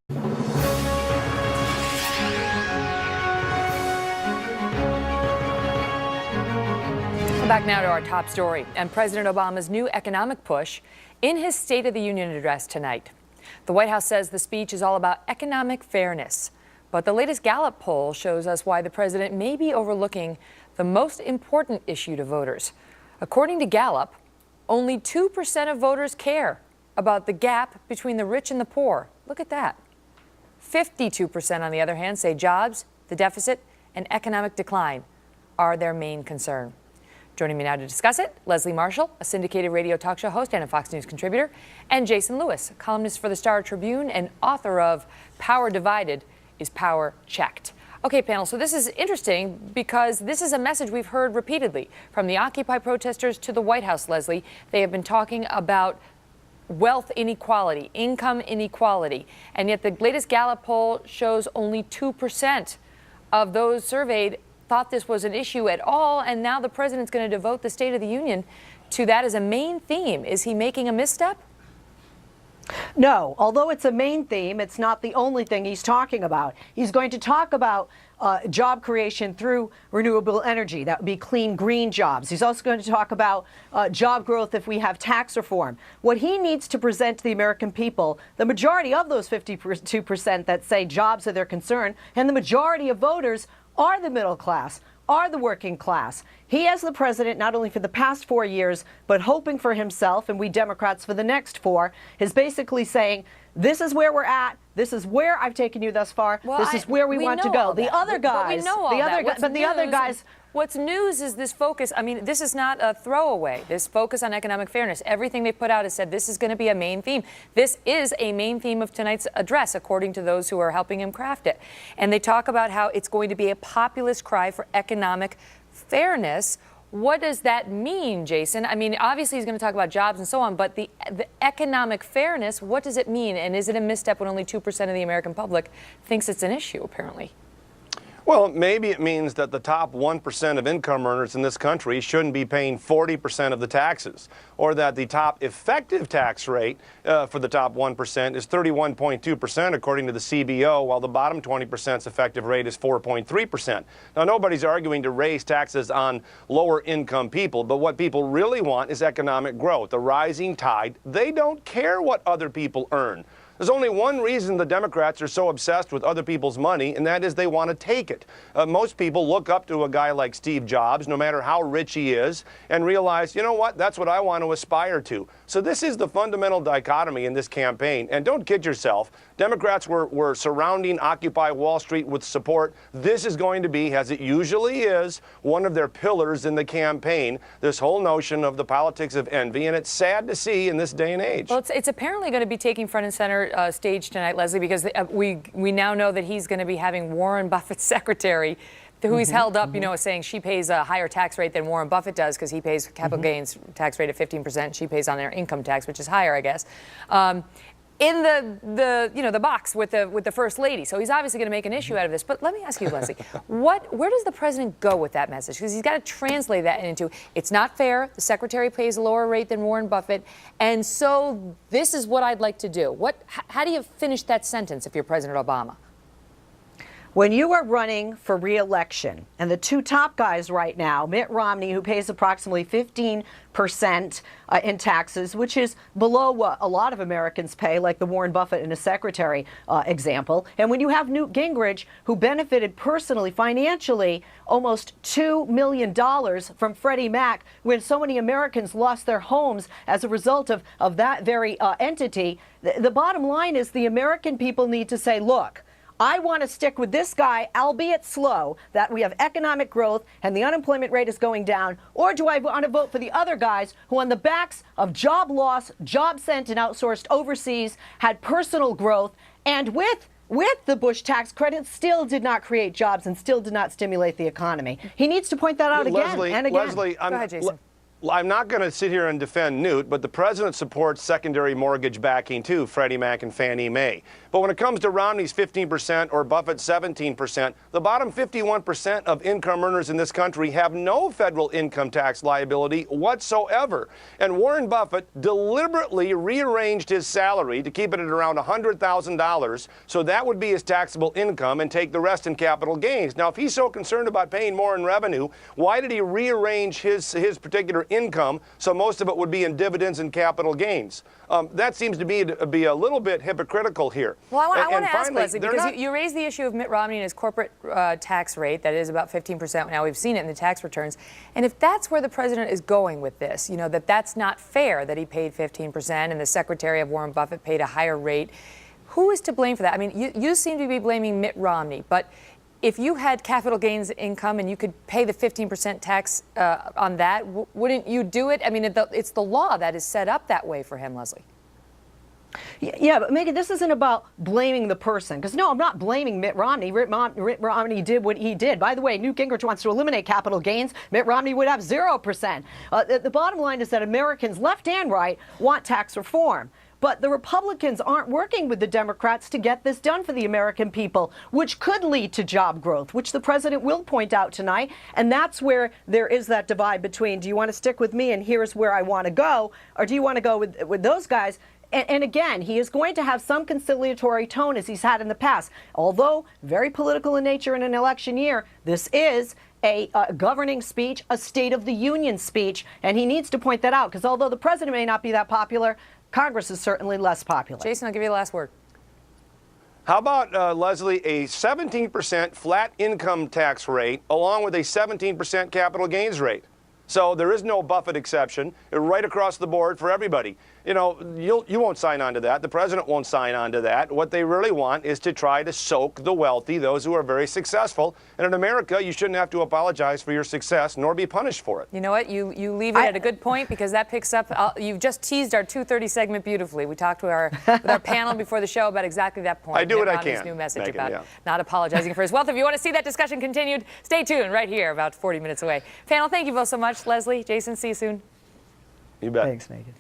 Back now to our top story and President Obama's new economic push in his State of the Union address tonight. The White House says the speech is all about economic fairness, but the latest Gallup poll shows us why the president may be overlooking the most important issue to voters. According to Gallup, only 2% of voters care about the gap between the rich and the poor. Look at that. 52%, on the other hand, say jobs, the deficit, and economic decline are their main concern. Joining me now to discuss it, Leslie Marshall, a syndicated radio talk show host and a Fox News contributor, and Jason Lewis, columnist for the Star Tribune and author of Power Divided is Power Checked. Okay, panel, so this is interesting because this is a message we've heard repeatedly from the Occupy protesters to the White House, Leslie. They have been talking about wealth inequality, income inequality, and yet the latest Gallup poll shows only 2% of those surveyed thought this was an issue at all, and now the president's going to devote the State of the Union to that as a main theme. Is he making a misstep? No, although it's a main theme, it's not the only thing he's talking about. He's going to talk about job creation through renewable energy. That would be clean, green jobs. He's also going to talk about job growth if we have tax reform. What he needs to present to the American people, the majority of those 52% that say jobs are their concern, and the majority of voters are the middle class, are the working class. He, as the president, not only for the past 4 years, but hoping for himself, and we Democrats for the next 4, is basically saying, this is where we're at. This is where I've taken you thus far. Well, this is where we want to go. The other guys, the other guys. What's news is this focus. I mean, this is not a throwaway. This focus on economic fairness. Everything they put out has said this is going to be a main theme. This is a main theme of tonight's address, according to those who are helping him craft it. And they talk about how it's going to be a populist cry for economic fairness. What does that mean, Jason? I mean, obviously he's going to talk about jobs and so on, but the economic fairness, what does it mean? And is it a misstep when only 2% of the American public thinks it's an issue, apparently? Well, maybe it means that the top 1% of income earners in this country shouldn't be paying 40% of the taxes, or that the top effective tax rate for the top 1% is 31.2%, according to the CBO, while the bottom 20%'s effective rate is 4.3%. Now, nobody's arguing to raise taxes on lower income people, but what people really want is economic growth, a rising tide. They don't care what other people earn. There's only one reason the Democrats are so obsessed with other people's money, and that is they want to take it. Most people look up to a guy like Steve Jobs, no matter how rich he is, and realize, you know what, that's what I want to aspire to. So this is the fundamental dichotomy in this campaign. And don't kid yourself, Democrats were surrounding Occupy Wall Street with support. This is going to be, as it usually is, one of their pillars in the campaign, this whole notion of the politics of envy. And it's sad to see in this day and age. Well, it's apparently going to be taking front and center stage tonight, Leslie, because we now know that he's going to be having Warren Buffett's secretary, who he's held up, you know, saying she pays a higher tax rate than Warren Buffett does because he pays capital gains tax rate of 15%. She pays on their income tax, which is higher, I guess. In the box with the first lady. So he's obviously going to make an issue out of this. But let me ask you, Leslie, where does the president go with that message? Because he's got to translate that into, it's not fair. The secretary pays a lower rate than Warren Buffett. And so this is what I'd like to do. How do you finish that sentence if you're President Obama? When you are running for re-election, and the two top guys right now, Mitt Romney, who pays approximately 15% in taxes, which is below what a lot of Americans pay, like the Warren Buffett and his secretary example. And when you have Newt Gingrich, who benefited personally, financially, almost $2 million from Freddie Mac, when so many Americans lost their homes as a result of that very entity, the bottom line is the American people need to say, look, I want to stick with this guy, albeit slow, that we have economic growth and the unemployment rate is going down, or do I want to vote for the other guys who on the backs of job loss, job sent and outsourced overseas, had personal growth, and with the Bush tax credit still did not create jobs and still did not stimulate the economy. He needs to point that out again and again. Leslie, Go ahead, Jason. I'm not going to sit here and defend Newt, but the president supports secondary mortgage backing too, Freddie Mac and Fannie Mae. But when it comes to Romney's 15% or Buffett's 17%, the bottom 51% of income earners in this country have no federal income tax liability whatsoever. And Warren Buffett deliberately rearranged his salary to keep it at around $100,000, so that would be his taxable income and take the rest in capital gains. Now, if he's so concerned about paying more in revenue, why did he rearrange his particular income so most of it would be in dividends and capital gains? That seems to be a little bit hypocritical here. Well, I want to ask finally, Leslie, because you raised the issue of Mitt Romney and his corporate tax rate that is about 15%. Now we've seen it in the tax returns. And if that's where the president is going with this, you know, that's not fair that he paid 15% and the secretary of Warren Buffett paid a higher rate, who is to blame for that? I mean, you seem to be blaming Mitt Romney, but if you had capital gains income and you could pay the 15% tax on that, wouldn't you do it? I mean, it's the law that is set up that way for him, Leslie. Yeah, but Megan, this isn't about blaming the person. Because no, I'm not blaming Mitt Romney. Mitt Romney did what he did. By the way, Newt Gingrich wants to eliminate capital gains. Mitt Romney would have 0%. The bottom line is that Americans, left and right, want tax reform. But the Republicans aren't working with the Democrats to get this done for the American people, which could lead to job growth, which the president will point out tonight. And that's where there is that divide between, do you want to stick with me and here's where I want to go, or do you want to go with those guys? And again, he is going to have some conciliatory tone as he's had in the past. Although very political in nature in an election year, this is a governing speech, a State of the Union speech, and he needs to point that out, because although the president may not be that popular, Congress is certainly less popular. Jason, I'll give you the last word. How about, Leslie, a 17% flat income tax rate along with a 17% capital gains rate? So there is no Buffett exception, right across the board for everybody. You know, you won't sign on to that. The president won't sign on to that. What they really want is to try to soak the wealthy, those who are very successful. And in America, you shouldn't have to apologize for your success nor be punished for it. You know what? You leave it at a good point, because that picks up. You've just teased our 2:30 segment beautifully. We talked with our panel before the show about exactly that point. I do what I can. His new message Megan, about not apologizing for his wealth. If you want to see that discussion continued, stay tuned right here, about 40 minutes away. Panel, thank you both so much. Leslie, Jason, see you soon. You bet. Thanks, Megan.